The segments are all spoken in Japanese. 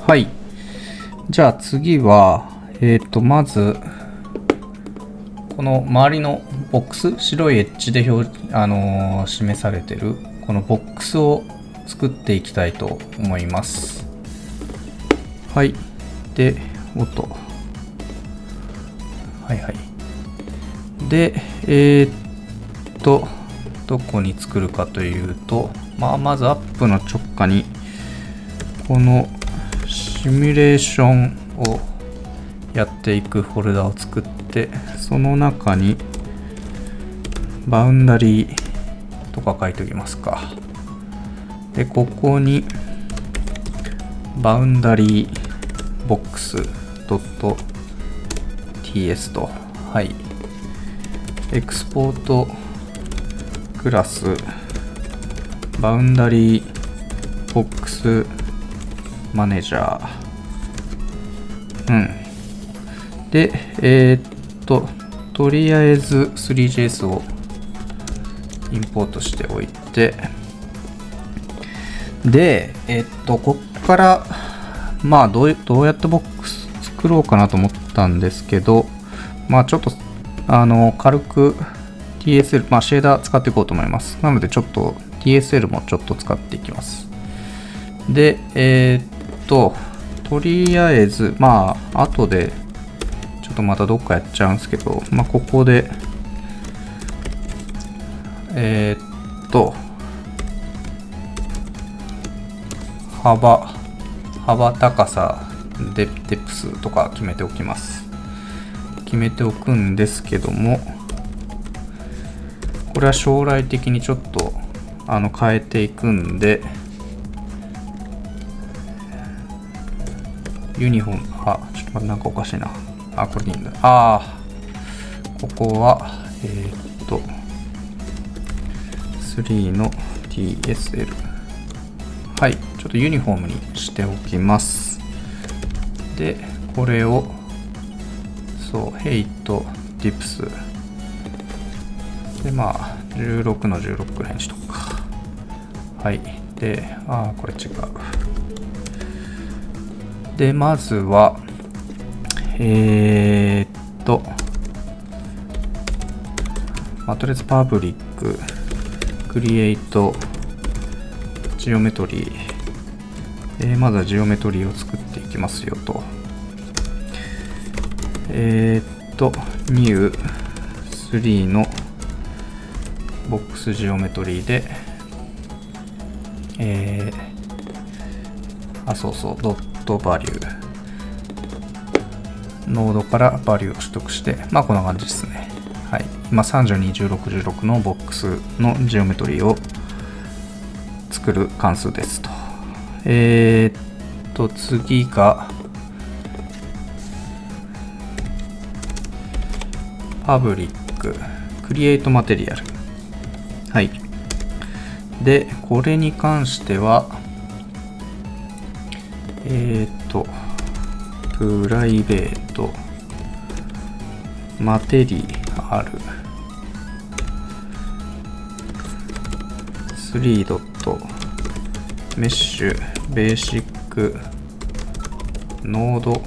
はい。じゃあ次は、まず、この周りのボックス、白いエッジで示されている、このボックスを作っていきたいと思います。はい。で、音。はいはい。で、どこに作るかというと、まずアップの直下に、このシミュレーションをやっていくフォルダを作って、その中にバウンダリーとか書いておきますか。で、ここにバウンダリーボックス .ts と、はい。エクスポートクラスバウンダリーボックスマネージャー。で、とりあえず 3JS をインポートしておいて、で、こっから、どうやってボックス作ろうかなと思ったんですけど、ちょっと、軽く TSL、シェーダー使っていこうと思います。なので、ちょっと TSL もちょっと使っていきます。で、とりあえず、後で、ちょっとまたどっかやっちゃうんですけど、ここで、幅、高さ、デプスとか決めておきます。決めておくんですけども、これは将来的にちょっと変えていくんで、ユニフォーム、ちょっと待って、なんかおかしいな。これでいいんだ。ここは、3の TSL。はい、ちょっとユニフォームにしておきます。で、これを、ヘイト、ディプス。で、16の16くらいにしとくか。はい。で、これ違う。で、まずは、とりあえずパブリック、クリエイト、ジオメトリー。まずはジオメトリーを作っていきますよと。new 3のボックスジオメトリーで、ドットバリュー。ノードからバリューを取得して、こんな感じですね。はい。今32、16、16のボックスのジオメトリーを作る関数ですと。次が、パブリック、クリエイトマテリアル。はい。で、これに関しては、プライベート、マテリアル、3ドット、メッシュ、ベーシック、ノード、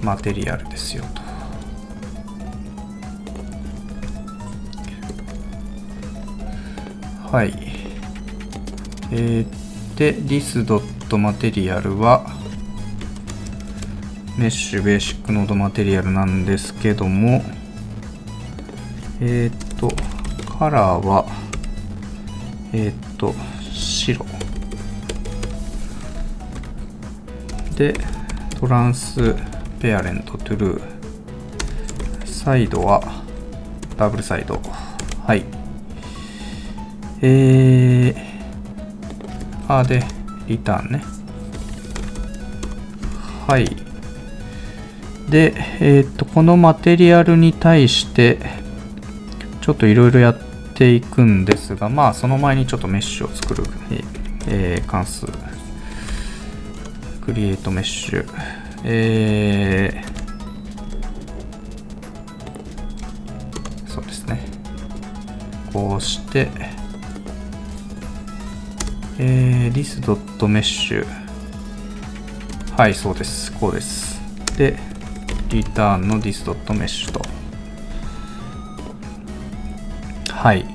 マテリアルですよと。はい。で、this.material は、メッシュベーシックノードマテリアルなんですけども、カラーは、白。で、トランスペアレントトゥルー。サイドは、ダブルサイド。はい。で、リターンね。はい。で、このマテリアルに対して、ちょっといろいろやっていくんですが、その前にちょっとメッシュを作る、関数。クリエイトメッシュ。そうですね。こうして、this.mesh はい、そうです。こうです。で、リターンの this.mesh と。はい。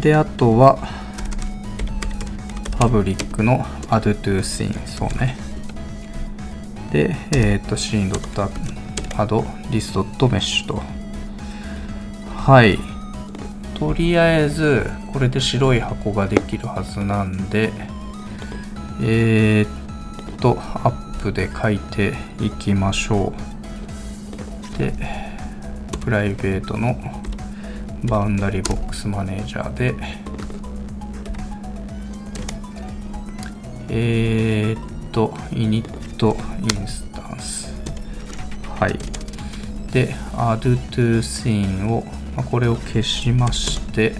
で、あとは、パブリックの add to scene。そうね。で、scene.add this.mesh と。はい。とりあえず、これで白い箱ができるはずなんで、アップで書いていきましょう。で、プライベートのバウンダリーボックスマネージャーで、init インスタンス。はい。で、add to scene を、これを消しまして、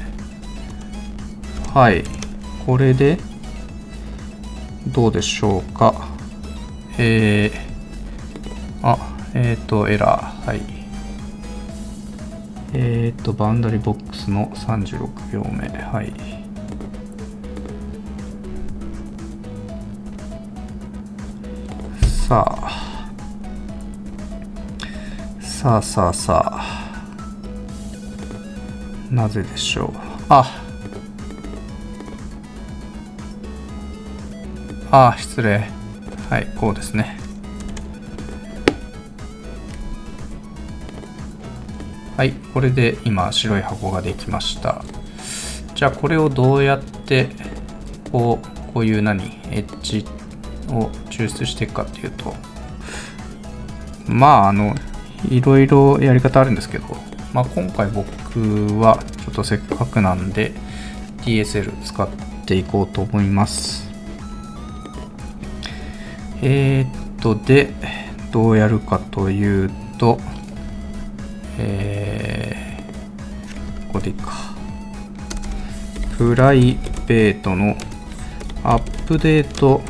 はい。これで、どうでしょうか。エラー。はい。バウンダリーボックスの36行目。はい。さあ。なぜでしょう。失礼。はい、こうですね。はい、これで今白い箱ができました。じゃあこれをどうやってこういうエッジを抽出していくかっていうと、いろいろやり方あるんですけど、今回僕はちょっとせっかくなんで DSL 使っていこうと思います。で、どうやるかというと、ここでいいか。プライベートのアップデート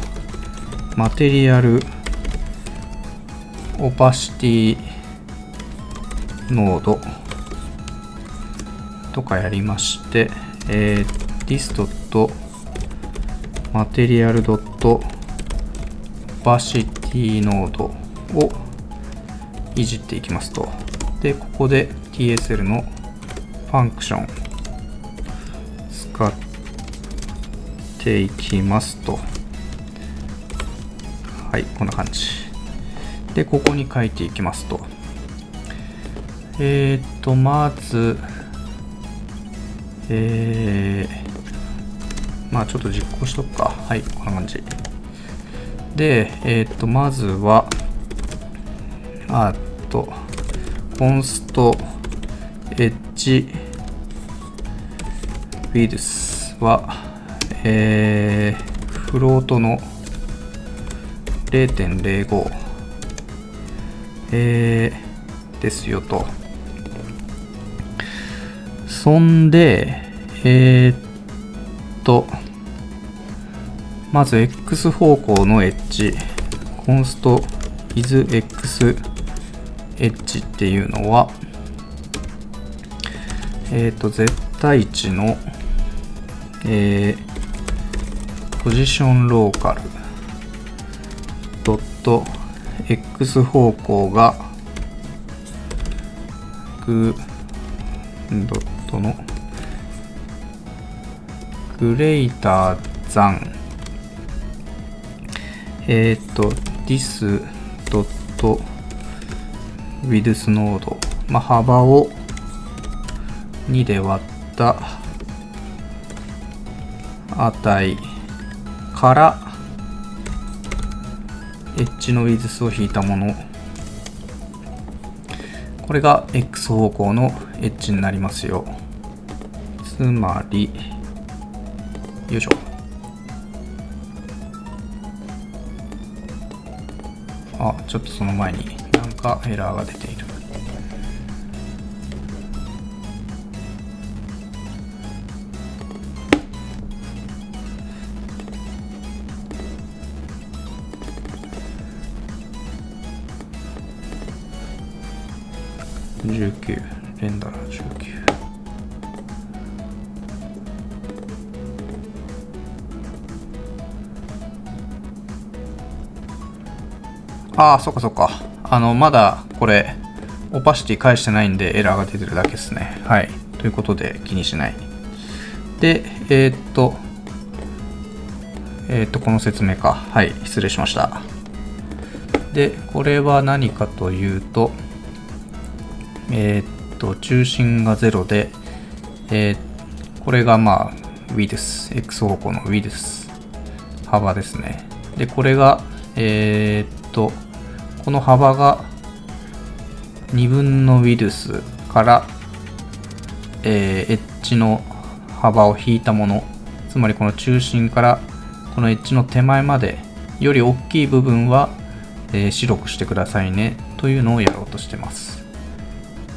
マテリアルオパシティノードとかやりまして、this.material.opacity ノードをいじっていきますと。で、ここで TSL のファンクション使っていきますと。はい、こんな感じ。で、ここに書いていきますと。まず、ちょっと実行しとくか。はい、こんな感じ。で、まずは、const edge width は、フロートの 0.05、ですよと。そんで、まず X 方向のエッジ、const isX エッジっていうのは、絶対値の、ポジションローカルドット X 方向がドットのグレーターザンthis ドット width ノード、幅を2で割った値からエッジの width を引いたもの、これが X 方向のエッジになりますよ。つまり、よいしょ。ちょっとその前になんかエラーが出ている。19、レンダラー19。ああ、そっかそっか。まだこれ、オパシティ返してないんでエラーが出てるだけですね。はい。ということで気にしない。で、この説明か。はい、失礼しました。で、これは何かというと、中心が0で、これがまあ、widthです。X 方向のwidthです。幅ですね。で、これが、この幅が2分の width から、エッジの幅を引いたもの、つまりこの中心からこのエッジの手前までより大きい部分は、白くしてくださいねというのをやろうとしてます。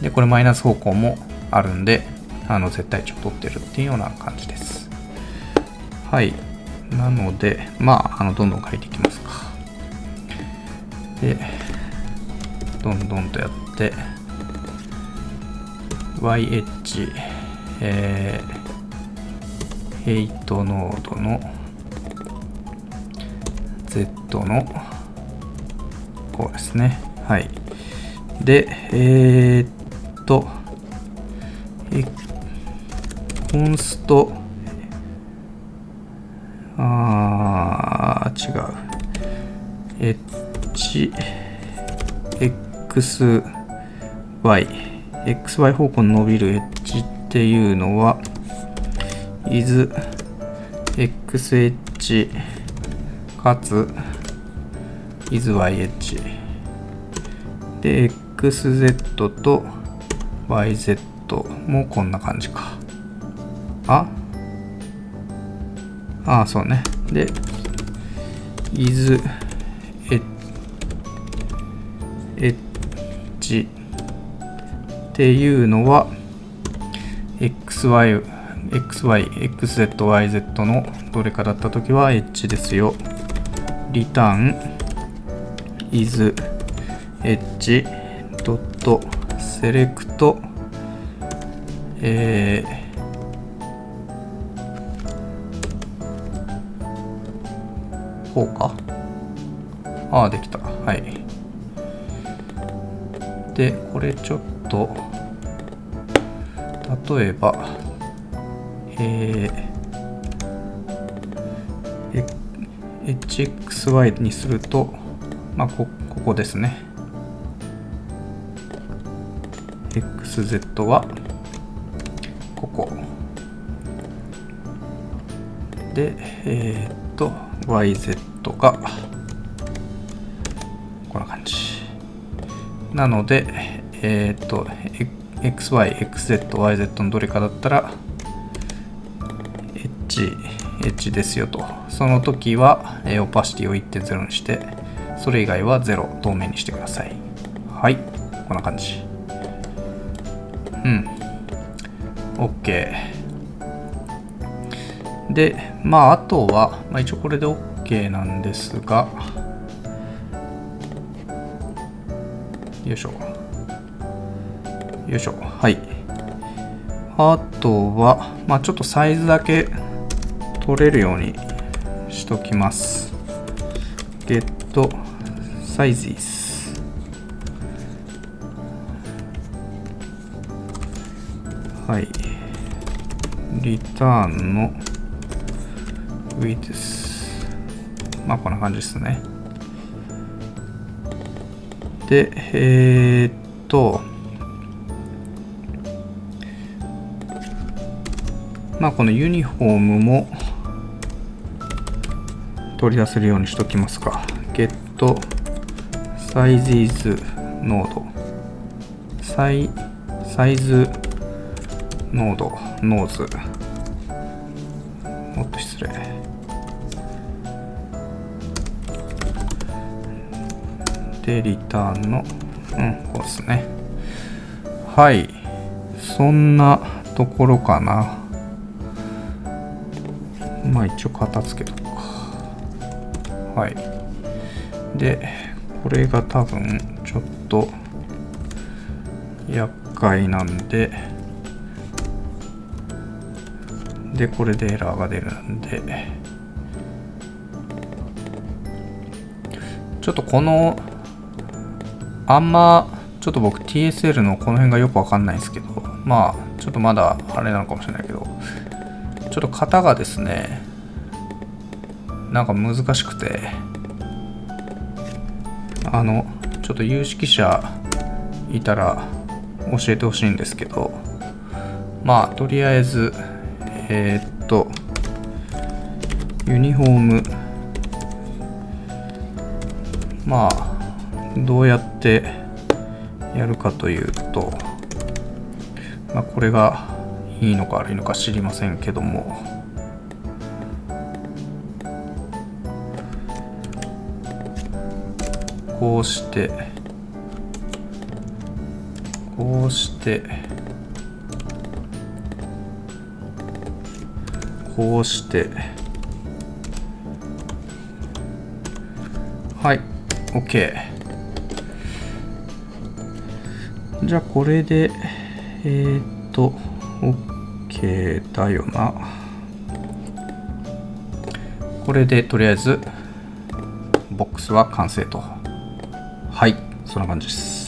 で、これマイナス方向もあるんで、絶対値を取ってるっていうような感じです。はい。なので、まあ、どんどん書いていきますか。で、どんどんとやって、Y エッジ、8ノードの Z のこうですね。はい。で、コンスト、違う。XY 方向に伸びるエッジっていうのは、is X エッジかつ is Y エッジで XZ と YZ もこんな感じか。そうね。で is エッジっていうのは XY、XZ、YZ のどれかだったときはエッジですよ。リターン is エッジドットセレクトこうか。できた。はい。で、これちょっと例えばHXY にすると、ここですね。XZ はここ。で、YZ がこんな感じ。なので、XY、XZ、YZ のどれかだったら、H ですよと。その時は、オパシティを 1.0 にして、それ以外は0、透明にしてください。はい。こんな感じ。OK。で、あとは、一応これで OK なんですが、よいしょ。よいしょ。はい。あとは、ちょっとサイズだけ取れるようにしときます。get sizes。はい。リターンの width。こんな感じですね。で、このユニフォームも取り出せるようにしときますか。get sizes ノード。サイズノード、ノーズ。もっと失礼。で、リターンの、こうですね。はい。そんなところかな。一応片付けとくか。はい。で、これが多分ちょっと厄介なんで、これでエラーが出るんで、ちょっとこのあんまちょっと僕 TSL のこの辺がよくわかんないんですけど、まあちょっとまだあれなのかもしれないけど、ちょっと型がですね、なんか難しくて、ちょっと有識者いたら教えてほしいんですけど、まあとりあえずユニフォーム、まあどうやってやるかというと、まあ、これがいいのか悪いのか知りませんけども、こうしてこうしてこうしてはい OK。 じゃあこれでOK だよな。これでとりあえずボックスは完成と。はい、そんな感じです。